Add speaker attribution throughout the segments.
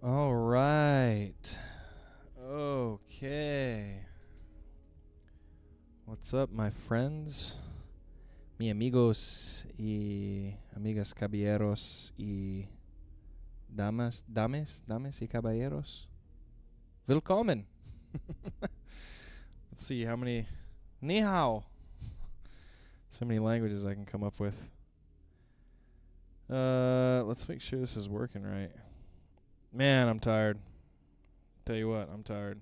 Speaker 1: All right. Okay. What's up, my friends? Mi amigos y amigas caballeros y damas y caballeros. Willkommen. Let's see how many ni hao. So many languages I can come up with. Let's make sure this is working right. Man, I'm tired. Tell you what, I'm tired.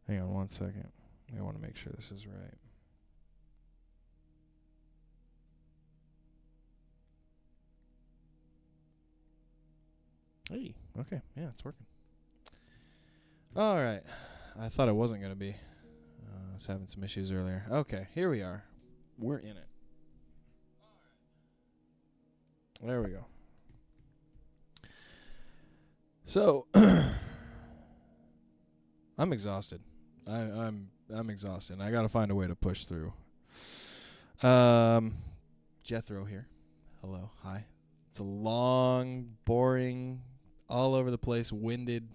Speaker 1: Hang on one second. I want to make sure this is right. Hey, okay. Yeah, it's working. All right. I thought it wasn't going to be. I was having some issues earlier. Okay, here we are. We're in it. There we go. So, I'm exhausted. I'm exhausted. I got to find a way to push through. Jetthro here. Hello. Hi. It's a long, boring, all over the place, winded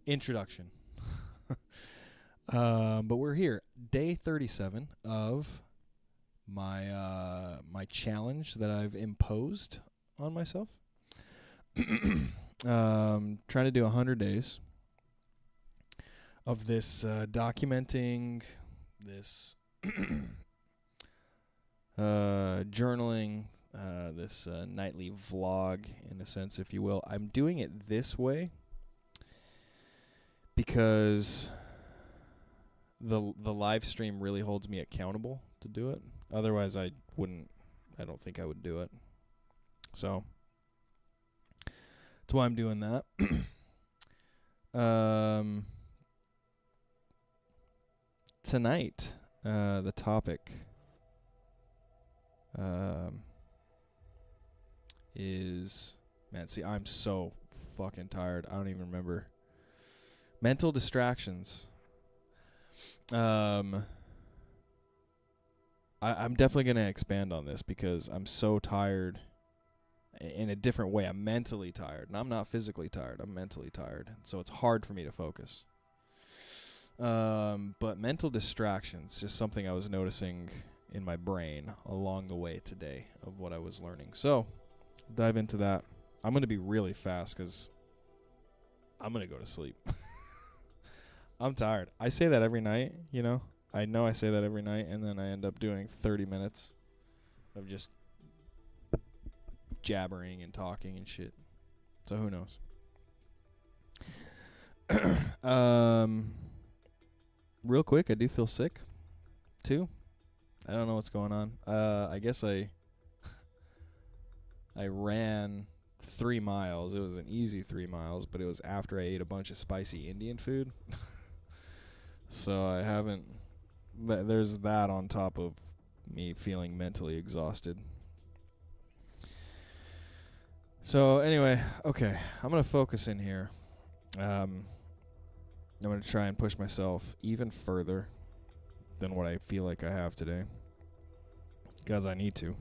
Speaker 1: introduction. But we're here. Day 37 of my challenge that I've imposed on myself. Trying to do 100 days of this documenting, this journaling, this nightly vlog, in a sense, if you will. I'm doing it this way because the live stream really holds me accountable to do it. Otherwise, I don't think I would do it. So that's why I'm doing that. Tonight, the topic is, man, see, I'm so fucking tired. I don't even remember. Mental distractions. I'm definitely going to expand on this because I'm so tired in a different way. I'm mentally tired, and I'm not physically tired. I'm mentally tired, so it's hard for me to focus. But mental distractions, just something I was noticing in my brain along the way today of what I was learning. So, dive into that. I'm going to be really fast because I'm going to go to sleep. I'm tired. I say that every night, you know. I know I say that every night, and then I end up doing 30 minutes of just jabbering and talking and shit. So who knows? Real quick, I do feel sick, too. I don't know what's going on. I guess I ran 3 miles. It was an easy 3 miles, but it was after I ate a bunch of spicy Indian food. So I haven't. There's that on top of me feeling mentally exhausted. So anyway, okay, I'm going to focus in here. I'm going to try and push myself even further than what I feel like I have today, because I need to.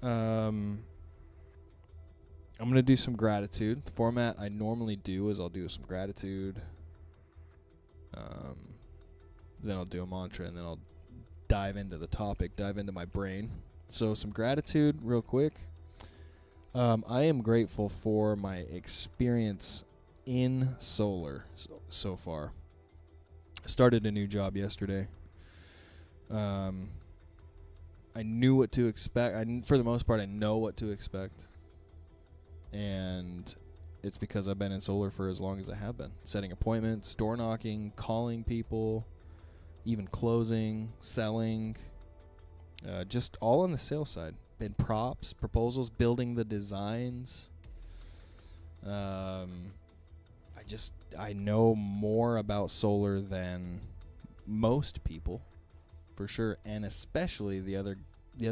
Speaker 1: I'm going to do some gratitude. The format I normally do is I'll do some gratitude, then I'll do a mantra, and then I'll dive into the topic, dive into my brain. So some gratitude real quick. I am grateful for my experience in solar so far. I started a new job yesterday. I knew what to expect. For the most part, I know what to expect. And it's because I've been in solar for as long as I have been. Setting appointments, door knocking, calling people, even closing, selling, just all on the sales side. Been props, proposals, building the designs. I know more about solar than most people, for sure, and especially the other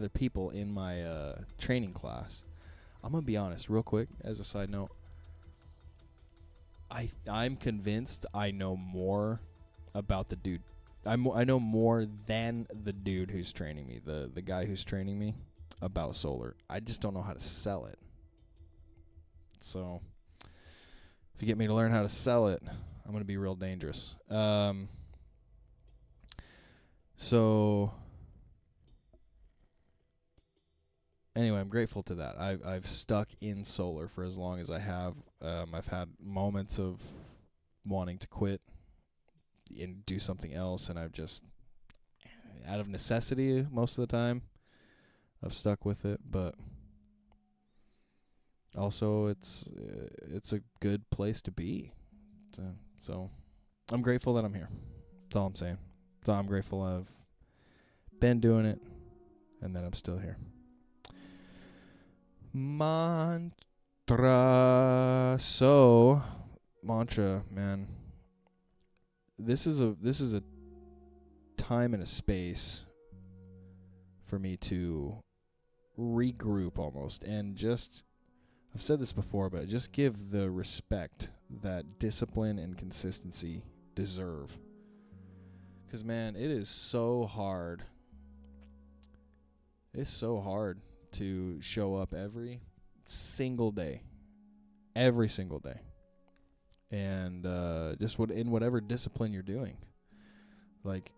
Speaker 1: people in my training class. I'm gonna be honest, real quick, as a side note. I'm convinced I know more about the dude I know more than the dude who's training me, the guy who's training me about solar. I just don't know how to sell it. So if you get me to learn how to sell it, I'm going to be real dangerous. So anyway, I'm grateful to that. I've stuck in solar for as long as I have. I've had moments of wanting to quit and do something else, and I've just, out of necessity most of the time, I've stuck with it. But also, it's a good place to be. So I'm grateful that I'm here. That's all I'm saying. So I'm grateful I've been doing it, and that I'm still here. Mantra. So, mantra, man. This is a time and a space for me to regroup almost, and just, I've said this before, but just give the respect that discipline and consistency deserve. Because, man, it is so hard. It's so hard to show up every single day. Every single day. And just in whatever discipline you're doing. Like,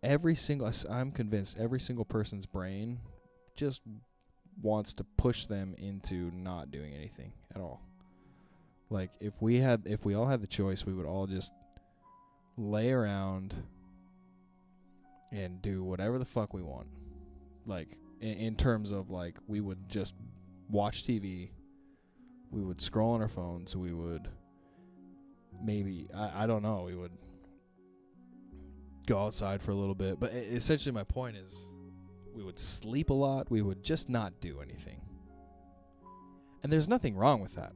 Speaker 1: I'm convinced every single person's brain just wants to push them into not doing anything at all. Like, if we all had the choice, we would all just lay around and do whatever the fuck we want. Like, in terms of, like, we would just watch TV, we would scroll on our phones, we would maybe, I don't know, we would go outside for a little bit. But essentially my point is, we would sleep a lot, we would just not do anything. And there's nothing wrong with that.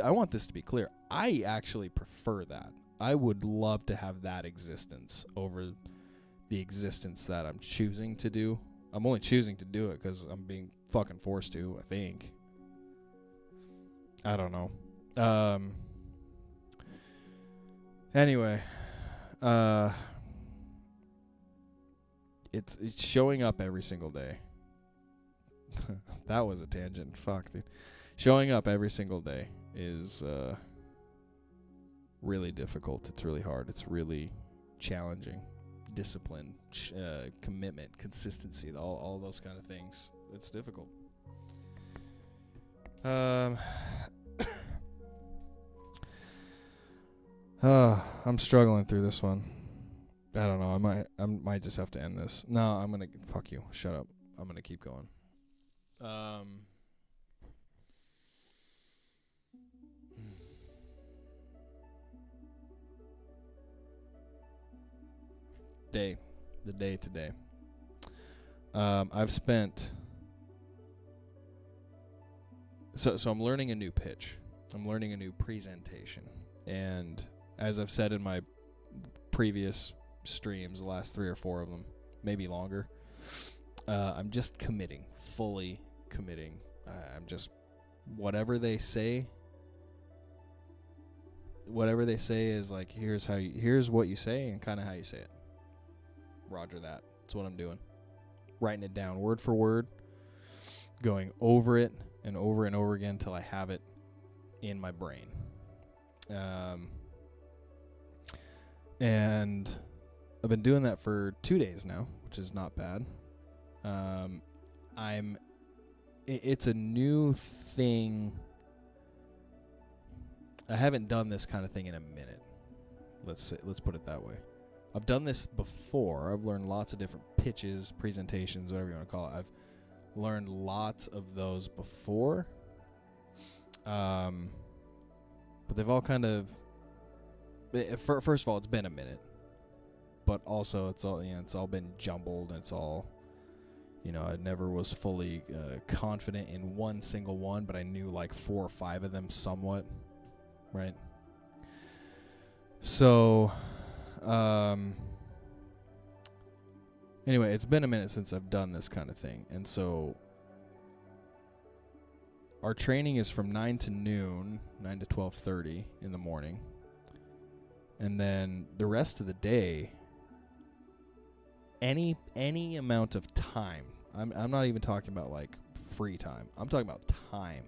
Speaker 1: I want this to be clear. I actually prefer that. I would love to have that existence over the existence that I'm choosing to do. I'm only choosing to do it because I'm being fucking forced to, I think. I don't know. Anyway. It's showing up every single day. That was a tangent. Fuck, dude. Showing up every single day is really difficult. It's really hard. It's really challenging. Discipline, commitment, consistency, all those kind of things. It's difficult. I'm struggling through this one. I don't know. I might just have to end this. No, I'm gonna fuck you. Shut up. I'm gonna keep going. The day today. I've spent. So I'm learning a new pitch. I'm learning a new presentation, and as I've said in my previous streams, the last 3 or 4 of them, maybe longer, I'm just fully committing. I'm just, whatever they say is like, here's what you say and kind of how you say it. Roger that. That's what I'm doing. Writing it down word for word, going over it and over again until I have it in my brain. And I've been doing that for 2 days now, which is not bad. It's a new thing. I haven't done this kind of thing in a minute. Let's put it that way. I've done this before. I've learned lots of different pitches, presentations, whatever you want to call it. I've learned lots of those before. But they've all kind of, first of all, it's been a minute. But also it's all been jumbled. It's all, I never was fully confident in one single one, but I knew like 4 or 5 of them somewhat, right? So, anyway, it's been a minute since I've done this kind of thing. And so our training is from 9 to noon, 9 to 12:30 in the morning. And then the rest of the day, any amount of time. I'm not even talking about like free time. I'm talking about time.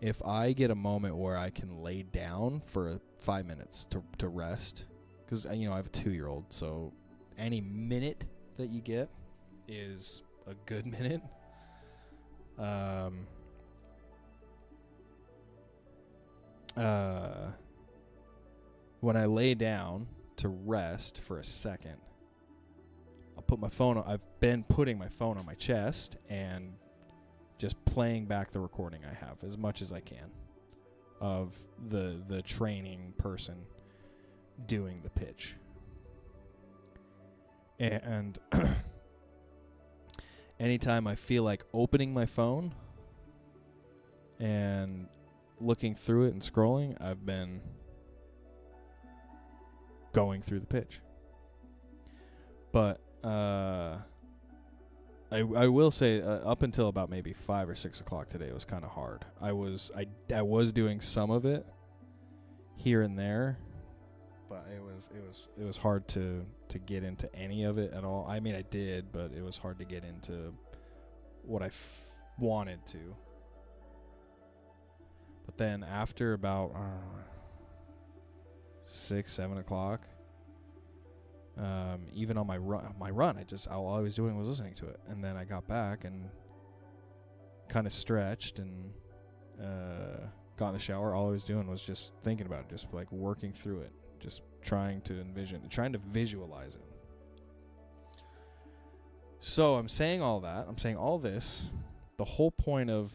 Speaker 1: If I get a moment where I can lay down for 5 minutes to rest, because I have a 2-year-old, so any minute that you get is a good minute. When I lay down to rest for a second, I'll put my phone on. I've been putting my phone on my chest and just playing back the recording I have as much as I can of the training person doing the pitch. And anytime I feel like opening my phone and looking through it and scrolling, I've been going through the pitch. But I will say up until about maybe 5 or 6 o'clock today, it was kind of hard. I was doing some of it here and there, but it was hard to get into any of it at all. I mean, I did, but it was hard to get into what I wanted to. But then after about 6, 7 o'clock, even on my run, all I was doing was listening to it. And then I got back and kind of stretched and got in the shower. All I was doing was just thinking about it, just like working through it, just trying to visualize it. So I'm saying all that. I'm saying all this. The whole point of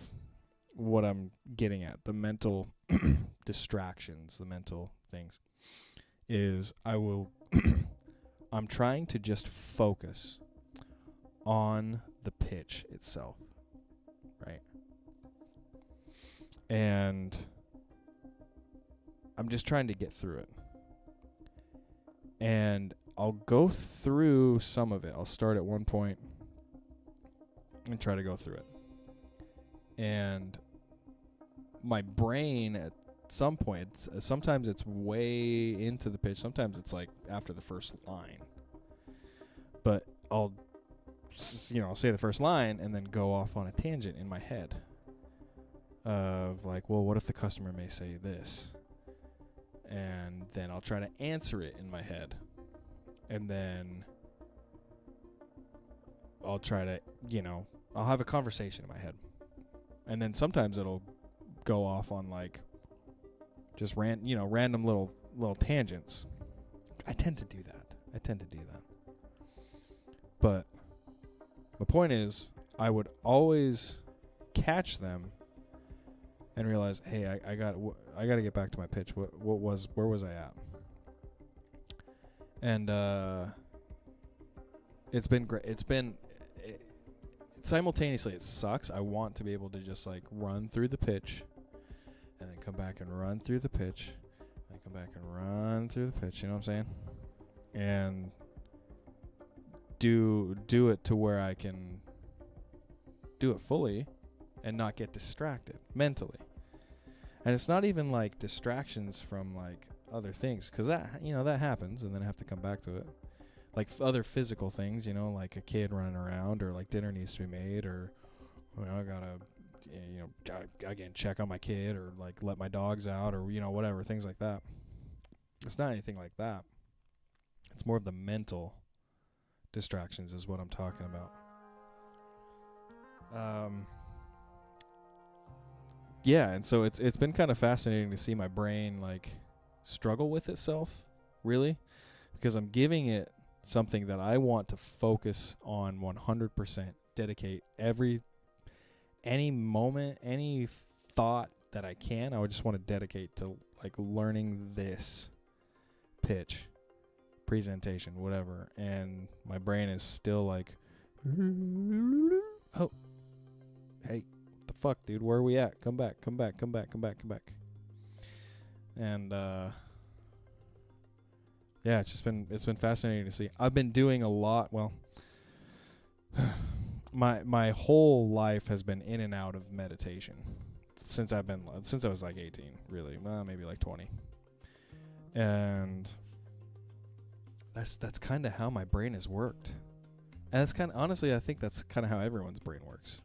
Speaker 1: what I'm getting at, the mental distractions, the mental things, is I'm trying to just focus on the pitch itself, right? And I'm just trying to get through it. And I'll go through some of it. I'll start at one point and try to go through it. And my brain at some point, sometimes it's way into the pitch, sometimes it's like after the first line. But I'll say the first line and then go off on a tangent in my head of like, well, what if the customer may say this? And then I'll try to answer it in my head. And then I'll try to, I'll have a conversation in my head. And then sometimes it'll go off on like just random little tangents. I tend to do that. But my point is, I would always catch them and realize, hey, I got to get back to my pitch. Where was I at? And it's been great. Simultaneously, it sucks. I want to be able to just like run through the pitch and then come back and run through the pitch and come back and run through the pitch. You know what I'm saying? And do it to where I can do it fully and not get distracted mentally. And it's not even like distractions from like other things, because that happens, and then I have to come back to it. Like other physical things, like a kid running around, or like dinner needs to be made, or I gotta again check on my kid, or like let my dogs out, or whatever, things like that. It's not anything like that. It's more of the mental distractions is what I'm talking about. Yeah, and so it's been kind of fascinating to see my brain like struggle with itself, really, because I'm giving it something that I want to focus on 100%, dedicate any moment, any thought that I can. I would just want to dedicate to like learning this pitch, presentation, whatever. And my brain is still like, oh, hey, what the fuck, dude? Where are we at? Come back. And yeah, it's been fascinating to see. I've been doing a lot. Well, my whole life has been in and out of meditation since I was like 18, really. Well, maybe like 20. And that's kind of how my brain has worked. And that's kind of, honestly, I think that's kind of how everyone's brain works.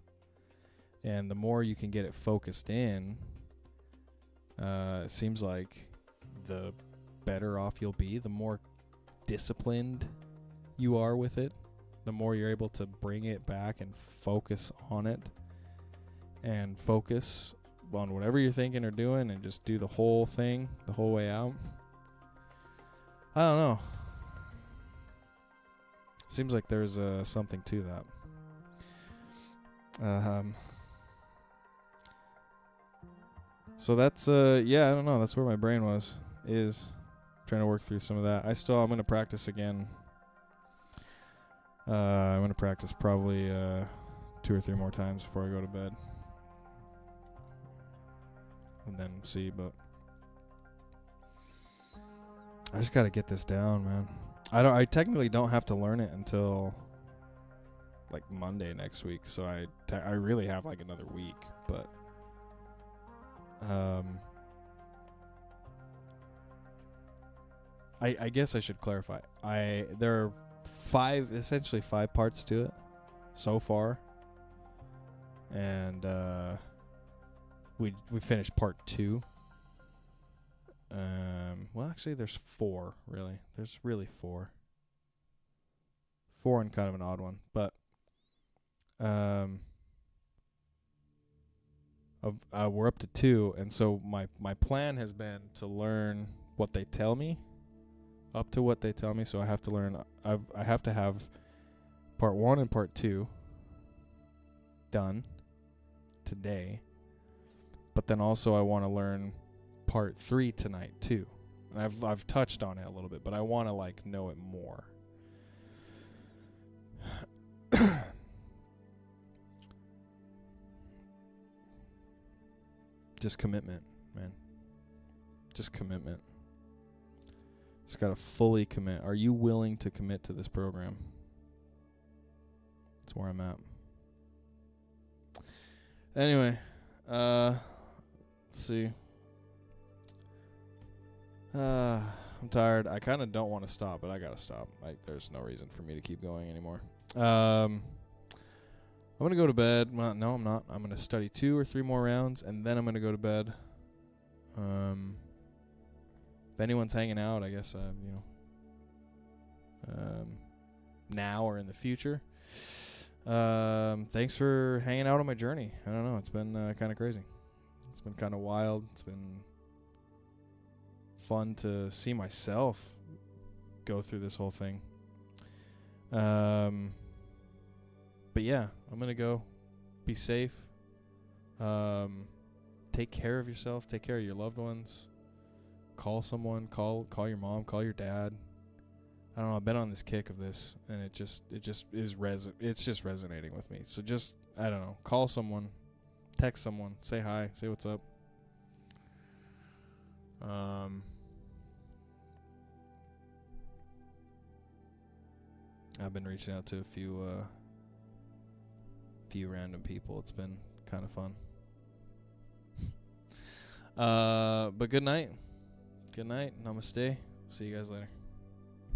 Speaker 1: And the more you can get it focused in, it seems like the better off you'll be, the more disciplined you are with it, the more you're able to bring it back and focus on it and focus on whatever you're thinking or doing and just do the whole thing the whole way out. I don't know. Seems like there's something to that. So that's yeah, I don't know. That's where my brain is trying to work through some of that. I'm going to practice again. I'm going to practice probably 2 or 3 more times before I go to bed. And then see, but I just got to get this down, man. I technically don't have to learn it until like Monday next week. So I really have like another week, but I guess I should clarify. There are essentially five parts to it so far, and we finished part 2. Well, actually, there's 4 really. There's really 4. 4 and kind of an odd one, but we're up to 2, and so my plan has been to learn what they tell me, up to what they tell me. So I have to learn. I have to have part 1 and part 2 done today, but then also I want to learn part 3 tonight too. And I've touched on it a little bit, but I want to like know it more. Just commitment, man. Just commitment. Just got to fully commit. Are you willing to commit to this program? That's where I'm at. Anyway, let's see. I'm tired. I kind of don't want to stop, but I got to stop. Like, there's no reason for me to keep going anymore. I'm going to go to bed. Well, no, I'm not. I'm going to study 2 or 3 more rounds, and then I'm going to go to bed. If anyone's hanging out, I guess, now or in the future, thanks for hanging out on my journey. I don't know. It's been kind of crazy. It's been kind of wild. It's been fun to see myself go through this whole thing. But yeah, I'm going to go. Be safe. Take care of yourself. Take care of your loved ones. Call someone. Call your mom. Call your dad. I don't know. I've been on this kick of this, and it's just resonating with me. So just, I don't know. Call someone. Text someone. Say hi. Say what's up. I've been reaching out to a few random people. It's been kind of fun. But good night. Good night. Namaste. See you guys later.